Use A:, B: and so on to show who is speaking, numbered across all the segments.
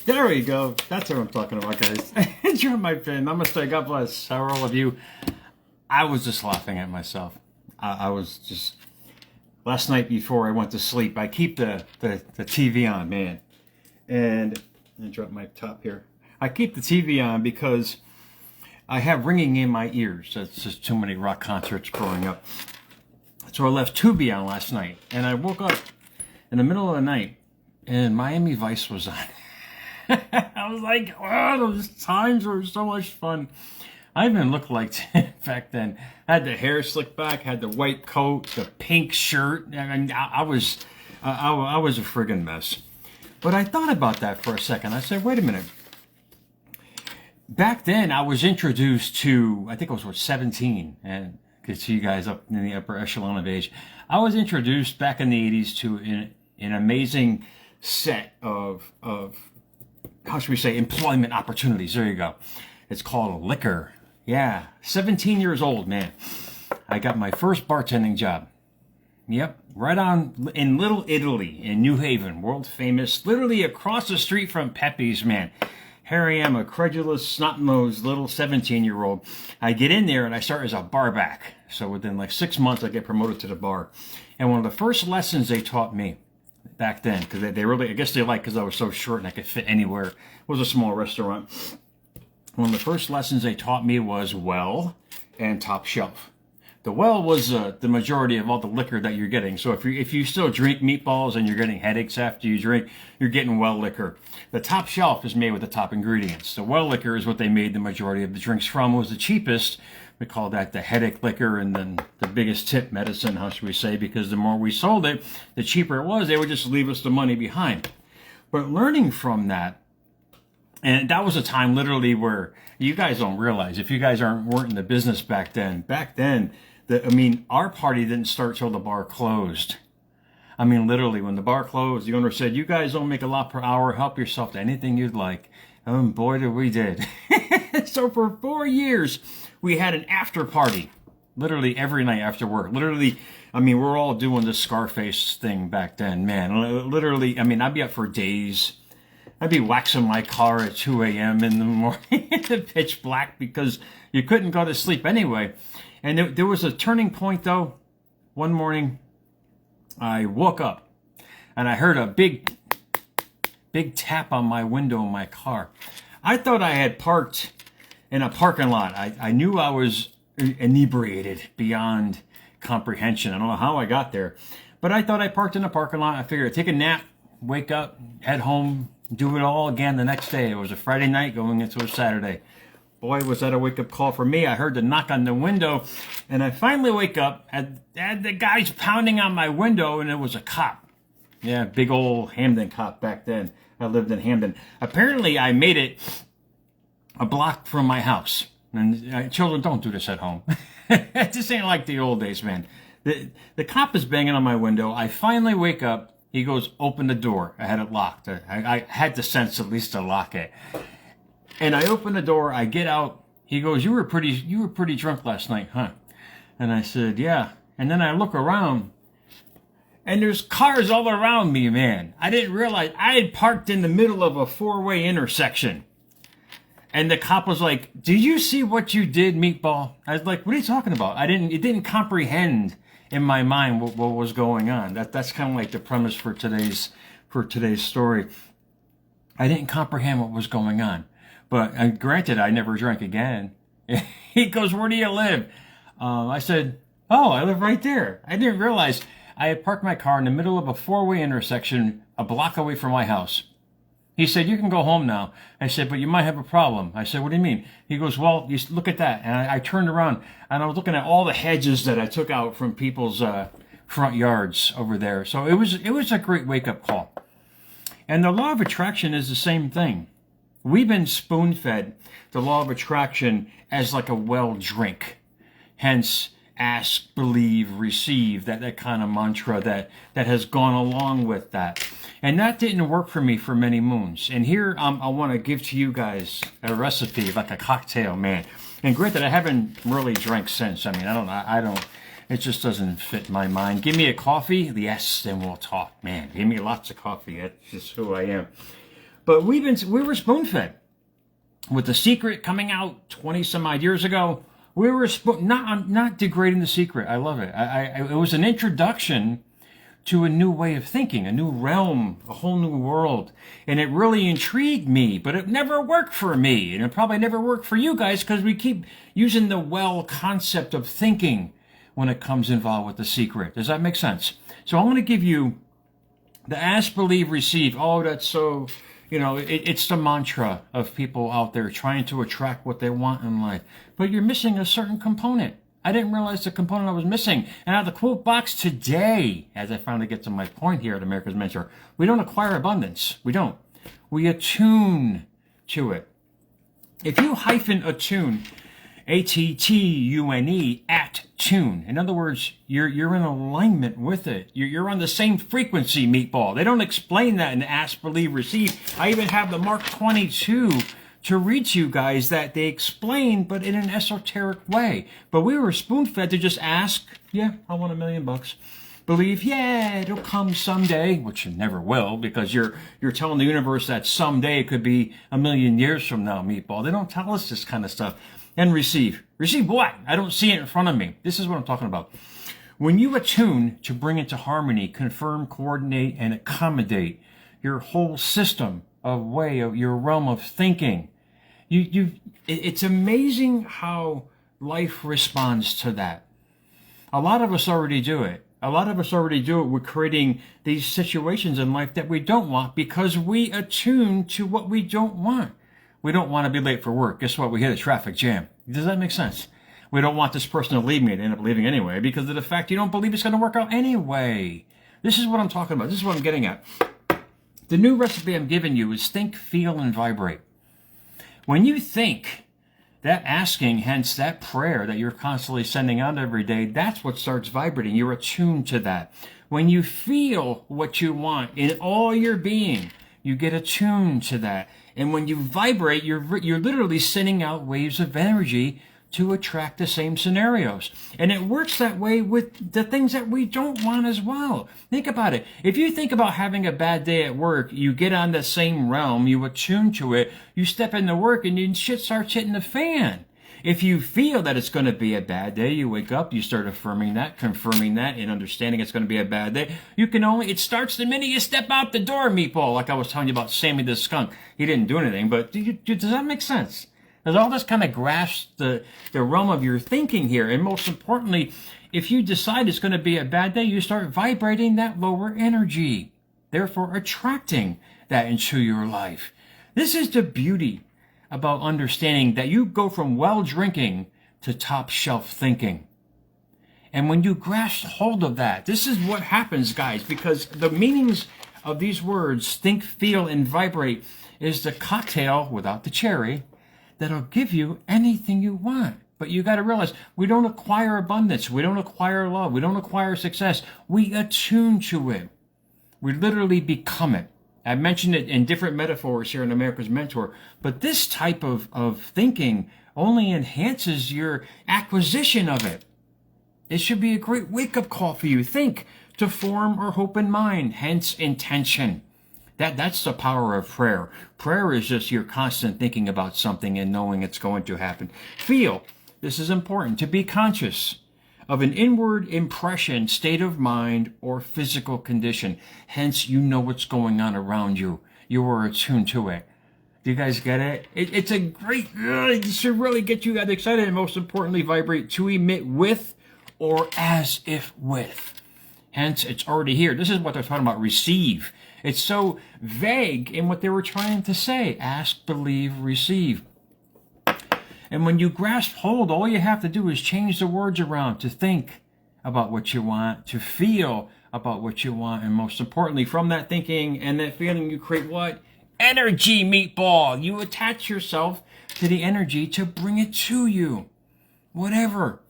A: There we go. That's what I'm talking about, guys. Enjoy my pen. Namaste. God bless. How are all of you? I was just laughing at myself. I was just... Last night before I went to sleep, I keep the TV on, man. And I drop my top here. I keep the TV on because I have ringing in my ears. That's just too many rock concerts growing up. So I left Tubi on last night. And I woke up in the middle of the night and Miami Vice was on. I was like, oh, those times were so much fun. I even looked like back then. I had the hair slicked back, had the white coat, the pink shirt. I mean, I was a friggin' mess. But I thought about that for a second. I said, wait a minute. Back then, I was introduced to, I think I was, 17, and I could see you guys up in the upper echelon of age. I was introduced back in the 80s to an amazing set of, how should we say, employment opportunities. There you go. It's called liquor. Yeah, 17 years old, man. I got my first bartending job. Yep, right on in Little Italy in New Haven, world famous, literally across the street from Pepe's, man. Here I am, a credulous, snot-nosed little 17-year-old. I get in there and I start as a bar back. So within like 6 months, I get promoted to the bar. And one of the first lessons they taught me back then, because they really, I guess they liked because I was so short and I could fit anywhere. It was a small restaurant. One of the first lessons they taught me was well and top shelf. The well was the majority of all the liquor that you're getting. So if you still drink meatballs and you're getting headaches after you drink, you're getting well liquor. The top shelf is made with the top ingredients. The well liquor is what they made the majority of the drinks from. It was the cheapest. We call that the headache liquor, and then the biggest tip medicine, how should we say, because the more we sold it, the cheaper it was. They would just leave us the money behind. But learning from that, and that was a time literally where you guys don't realize, if you guys weren't in the business back then, our party didn't start till the bar closed. I mean, literally, when the bar closed, the owner said, you guys don't make a lot per hour, help yourself to anything you'd like. And boy, did we did. So for 4 years, we had an after party, literally every night after work. Literally, I mean, we're all doing the Scarface thing back then, man. Literally, I mean, I'd be up for days. I'd be waxing my car at 2 a.m. in the morning in the pitch black because you couldn't go to sleep anyway. And there was a turning point, though. One morning, I woke up and I heard a big tap on my window in my car. I thought I had parked in a parking lot. I knew I was inebriated beyond comprehension. I don't know how I got there, but I thought I parked in a parking lot. I figured I'd take a nap, wake up, head home, do it all again the next day. It was a Friday night going into a Saturday. Boy, was that a wake-up call for me. I heard the knock on the window, and I finally wake up, and the guy's pounding on my window, and it was a cop. Yeah, big old Hamden cop back then. I lived in Hamden. Apparently, I made it a block from my house. And children, don't do this at home. This ain't like the old days, man. The cop is banging on my window. I finally wake up. He goes, open the door. I had it locked. I had the sense at least to lock it. And I open the door, I get out. He goes, you were pretty drunk last night, huh? And I said, yeah. And then I look around, and there's cars all around me, man. I didn't realize I had parked in the middle of a four-way intersection. And the cop was like, did you see what you did, meatball? I was like, what are you talking about? It didn't comprehend in my mind what was going on. That's kind of like the premise for today's story. I didn't comprehend what was going on. But granted, I never drank again. He goes, where do you live? I said, oh, I live right there. I didn't realize I had parked my car in the middle of a four-way intersection a block away from my house. He said, you can go home now. I said, but you might have a problem. I said, what do you mean? He goes, well, you look at that. And I turned around, and I was looking at all the hedges that I took out from people's front yards over there. So it was a great wake-up call. And the law of attraction is the same thing. We've been spoon-fed the law of attraction as like a well drink. Hence, ask, believe, receive, that kind of mantra that has gone along with that. And that didn't work for me for many moons. And here I want to give to you guys a recipe, like a cocktail, man. And granted, I haven't really drank since. I mean, I don't, it just doesn't fit my mind. Give me a coffee, yes, then we'll talk, man. Give me lots of coffee, that's just who I am. But we were spoon-fed. With The Secret coming out 20 some odd years ago, we were not degrading The Secret. I love it. It was an introduction to a new way of thinking, a new realm, a whole new world. And it really intrigued me, but it never worked for me. And it probably never worked for you guys because we keep using the well concept of thinking when it comes involved with The Secret. Does that make sense? So I'm going to give you the ask, believe, receive. Oh, that's so, it's the mantra of people out there trying to attract what they want in life. But you're missing a certain component. I didn't realize the component I was missing. And out of the quote box today, as I finally get to my point here at America's Mentor, we don't acquire abundance. We don't. We attune to it. If you hyphen attune, Attune, attune. In other words, you're in alignment with it. You're on the same frequency, meatball. They don't explain that in Ask, Believe, Receive. I even have the Mark 22 to read to you guys that they explain, but in an esoteric way. But we were spoon-fed to just ask, yeah, I want $1 million. Believe, yeah, it'll come someday, which it never will, because you're telling the universe that someday it could be 1,000,000 years from now, meatball. They don't tell us this kind of stuff. And receive. Receive what? I don't see it in front of me. This is what I'm talking about. When you attune to bring into harmony, confirm, coordinate, and accommodate your whole system of way of your realm of thinking, it's amazing how life responds to that. A lot of us already do it. A lot of us already do it. We're creating these situations in life that we don't want because we attune to what we don't want. We don't want to be late for work. Guess what? We hit a traffic jam. Does that make sense? We don't want this person to leave me and end up leaving anyway because of the fact you don't believe it's going to work out anyway. This is what I'm talking about. This is what I'm getting at. The new recipe I'm giving you is think, feel, and vibrate. When you think, that asking, hence that prayer that you're constantly sending out every day, that's what starts vibrating. You're attuned to that. When you feel what you want in all your being, you get attuned to that. And when you vibrate, you're literally sending out waves of energy to attract the same scenarios. And it works that way with the things that we don't want as well. Think about it. If you think about having a bad day at work, you get on the same realm, you attune to it, you step into work and then shit starts hitting the fan. If you feel that it's going to be a bad day, you wake up, you start affirming that, confirming that, and understanding it's going to be a bad day. It starts the minute you step out the door, meatball, like I was telling you about Sammy the skunk. He didn't do anything, but does that make sense? Does all this kind of grasp the realm of your thinking here? And most importantly, if you decide it's going to be a bad day, you start vibrating that lower energy, therefore attracting that into your life. This is the beauty about understanding that you go from well drinking to top shelf thinking. And when you grasp hold of that, this is what happens, guys, because the meanings of these words, think, feel, and vibrate, is the cocktail without the cherry that'll give you anything you want. But you got to realize, we don't acquire abundance. We don't acquire love. We don't acquire success. We attune to it. We literally become it. I mentioned it in different metaphors here in America's Mentor, but this type of thinking only enhances your acquisition of it. It should be a great wake-up call for you. Think to form or hope in mind, hence intention. That's the power of prayer. Prayer is just your constant thinking about something and knowing it's going to happen. Feel, this is important, to be conscious of an inward impression, state of mind, or physical condition. Hence, you know what's going on around you. You are attuned to it. Do you guys get it? It's a great, it should really get you guys excited, and most importantly, vibrate to emit with or as if with. Hence, it's already here. This is what they're talking about, receive. It's so vague in what they were trying to say. Ask, believe, receive. And when you grasp hold, all you have to do is change the words around to think about what you want, to feel about what you want, and most importantly, from that thinking and that feeling, you create what? Energy, meatball. You attach yourself to the energy to bring it to you. Whatever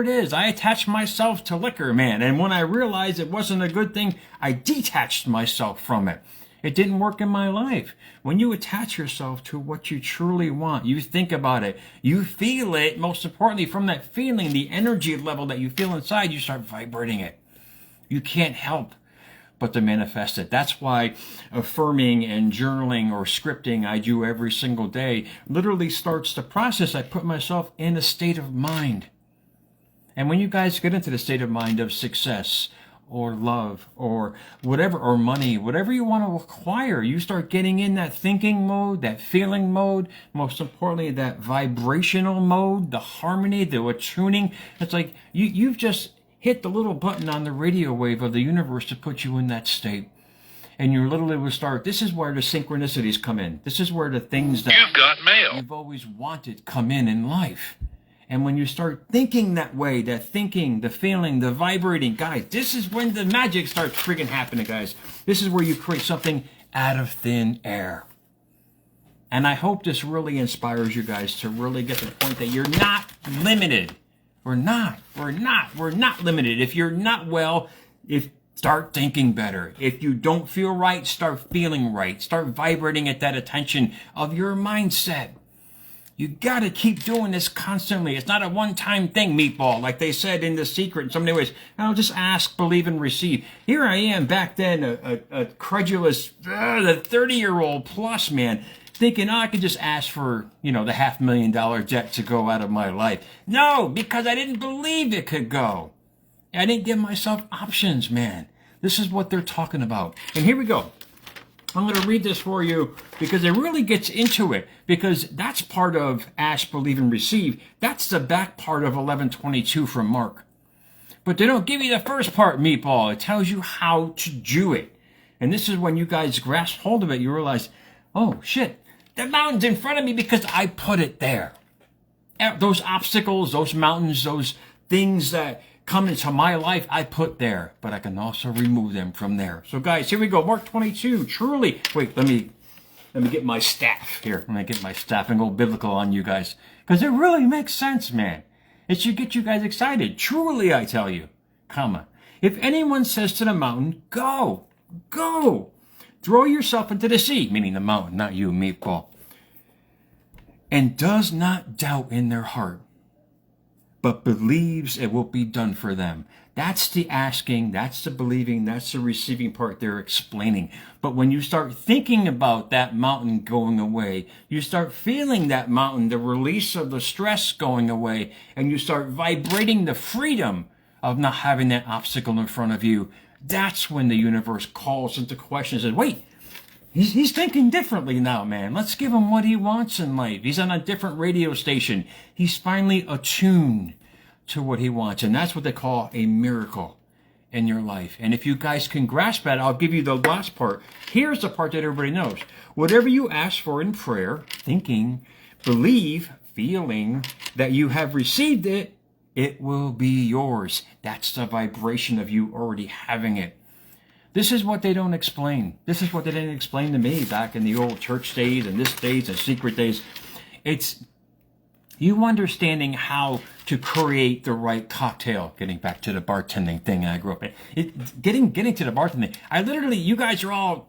A: it is. I attached myself to liquor, man. And when I realized it wasn't a good thing, I detached myself from it. It didn't work in my life. When you attach yourself to what you truly want, you think about it, you feel it, most importantly, from that feeling, the energy level that you feel inside, you start vibrating it. You can't help but to manifest it. That's why affirming and journaling or scripting I do every single day literally starts the process. I put myself in a state of mind. And when you guys get into the state of mind of success or love or whatever, or money, whatever you want to acquire, you start getting in that thinking mode, that feeling mode, most importantly, that vibrational mode, the harmony, the attuning. It's like you've just hit the little button on the radio wave of the universe to put you in that state. And you literally will start, this is where the synchronicities come in. This is where the things that
B: you've got mail
A: you've always wanted come in life. And when you start thinking that way, that thinking, the feeling, the vibrating, guys, this is when the magic starts freaking happening, guys. This is where you create something out of thin air. And I hope this really inspires you guys to really get the point that you're not limited. We're not limited. If you're not well, start thinking better. If you don't feel right, start feeling right. Start vibrating at that attention of your mindset. You got to keep doing this constantly. It's not a one-time thing, meatball, like they said in The Secret in so many ways. I'll just ask, believe, and receive. Here I am back then, a credulous, the 30-year-old plus man, thinking, I could just ask for, the $500,000 debt to go out of my life. No, because I didn't believe it could go. I didn't give myself options, man. This is what they're talking about. And here we go. I'm going to read this for you because it really gets into it, because that's part of ask, believe, and receive. That's the back part of 11:22 from Mark. But they don't give you the first part, meatball. It tells you how to do it. And this is when you guys grasp hold of it, you realize, oh, shit, the mountain's in front of me because I put it there. Those obstacles, those mountains, those things that come into my life, I put there, but I can also remove them from there. So guys, here we go. Mark 22, truly. Wait, let me get my staff here. Let me get my staff and go biblical on you guys, because it really makes sense, man. It should get you guys excited. Truly, I tell you, comma, if anyone says to the mountain, go, throw yourself into the sea, meaning the mountain, not you, meatball, and does not doubt in their heart, but believes it will be done for them. That's the asking, that's the believing, that's the receiving part they're explaining. But when you start thinking about that mountain going away, you start feeling that mountain, the release of the stress going away, and you start vibrating the freedom of not having that obstacle in front of you, that's when the universe calls into question and says, wait, he's thinking differently now, man. Let's give him what he wants in life. He's on a different radio station. He's finally attuned to what he wants. And that's what they call a miracle in your life. And if you guys can grasp that, I'll give you the last part. Here's the part that everybody knows. Whatever you ask for in prayer, thinking, believe, feeling that you have received it, it will be yours. That's the vibration of you already having it. This is what they don't explain. This is what they didn't explain to me back in the old church days and this days and secret days. It's you understanding how to create the right cocktail. Getting back to the bartending thing I grew up in. Getting to the bartending. I literally, you guys are all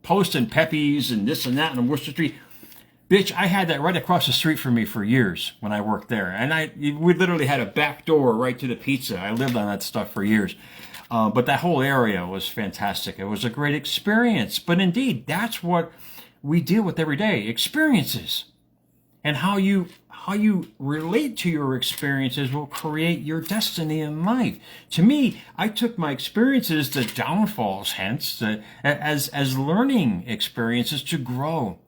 A: posting Pepe's and this and that on Worcester Street. Bitch, I had that right across the street from me for years when I worked there. And we literally had a back door right to the pizza. I lived on that stuff for years. But that whole area was fantastic. It was a great experience. But indeed, that's what we deal with every day, experiences. And how you relate to your experiences will create your destiny in life. To me, I took my experiences, the downfalls, hence, as learning experiences to grow.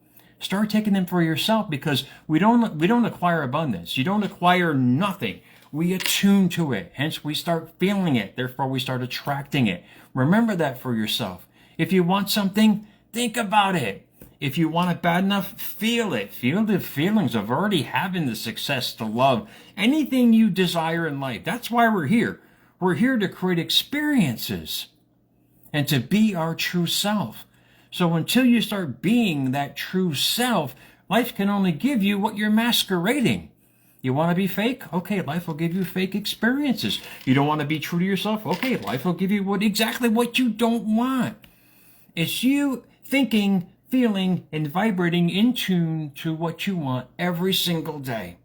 A: Start taking them for yourself, because we don't acquire abundance. You don't acquire nothing. We attune to it. Hence, we start feeling it. Therefore, we start attracting it. Remember that for yourself. If you want something, think about it. If you want it bad enough, feel it. Feel the feelings of already having the success, the love, anything you desire in life. That's why we're here. We're here to create experiences and to be our true self. So until you start being that true self, life can only give you what you're masquerading. You want to be fake? Okay, life will give you fake experiences. You don't want to be true to yourself? Okay, life will give you exactly what you don't want. It's you thinking, feeling, and vibrating in tune to what you want every single day.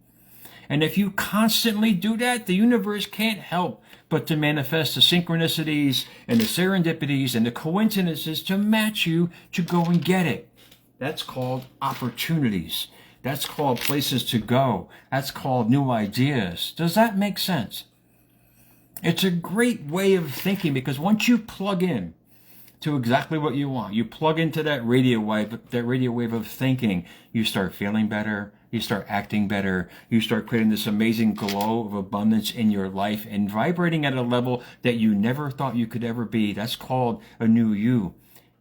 A: And if you constantly do that, the universe can't help but to manifest the synchronicities and the serendipities and the coincidences to match you to go and get it. That's called opportunities. That's called places to go. That's called new ideas. Does that make sense? It's a great way of thinking, because once you plug in to exactly what you want, you plug into that radio wave of thinking, you start feeling better, you start acting better, you start creating this amazing glow of abundance in your life and vibrating at a level that you never thought you could ever be. That's called a new you.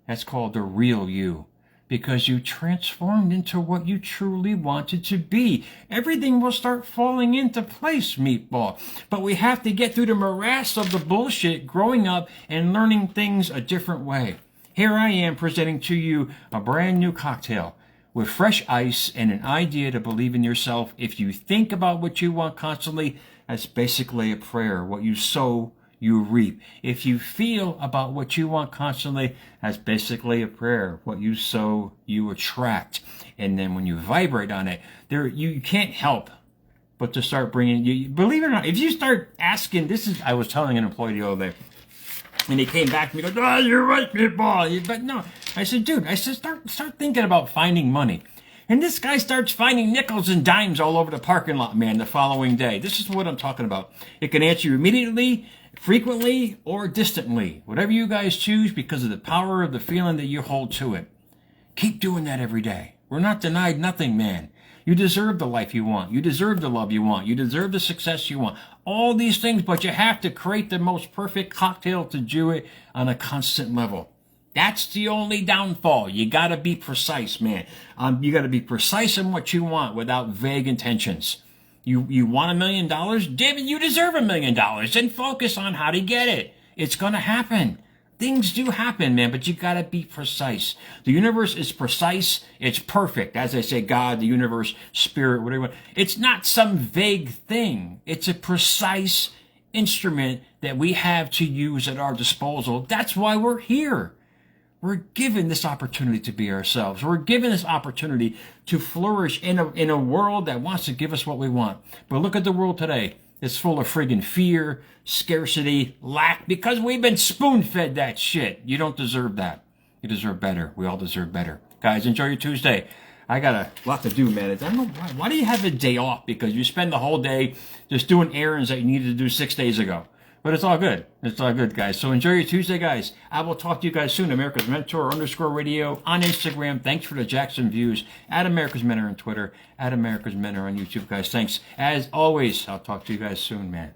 A: That's called the real you. Because you transformed into what you truly wanted to be. Everything will start falling into place, meatball. But we have to get through the morass of the bullshit, growing up and learning things a different way. Here I am presenting to you a brand new cocktail with fresh ice and an idea to believe in yourself. If you think about what you want constantly, that's basically a prayer. What you sow, you reap. If you feel about what you want constantly, that's basically a prayer. What you sow, you attract. And then when you vibrate on it, you can't help but to start bringing, you believe it or not, if you start asking, I was telling an employee the other day, and he came back to me and goes, "Oh, you're right, people." But no, I said, dude, start thinking about finding money. And this guy starts finding nickels and dimes all over the parking lot, man, the following day. This is what I'm talking about. It can answer you immediately, frequently, or distantly. Whatever you guys choose, because of the power of the feeling that you hold to it. Keep doing that every day. We're not denied nothing, man. You deserve the life you want. You deserve the love you want. You deserve the success you want. All these things, but you have to create the most perfect cocktail to do it on a constant level. That's the only downfall. You got to be precise, man. You got to be precise in what you want without vague intentions. You want $1 million? Damn it, you deserve $1 million. Then focus on how to get it. It's going to happen. Things do happen, man, but you got to be precise. The universe is precise. It's perfect. As I say, God, the universe, spirit, whatever. It's not some vague thing. It's a precise instrument that we have to use at our disposal. That's why we're here. We're given this opportunity to be ourselves. We're given this opportunity to flourish in a world that wants to give us what we want. But look at the world today. It's full of friggin' fear, scarcity, lack, because we've been spoon-fed that shit. You don't deserve that. You deserve better. We all deserve better. Guys, enjoy your Tuesday. I got a lot to do, man. I don't know why do you have a day off? Because you spend the whole day just doing errands that you needed to do 6 days ago. But it's all good. It's all good, guys. So enjoy your Tuesday, guys. I will talk to you guys soon. America's Mentor _radio on Instagram. Thanks for the Jackson views. At America's Mentor on Twitter. At America's Mentor on YouTube, guys. Thanks. As always, I'll talk to you guys soon, man.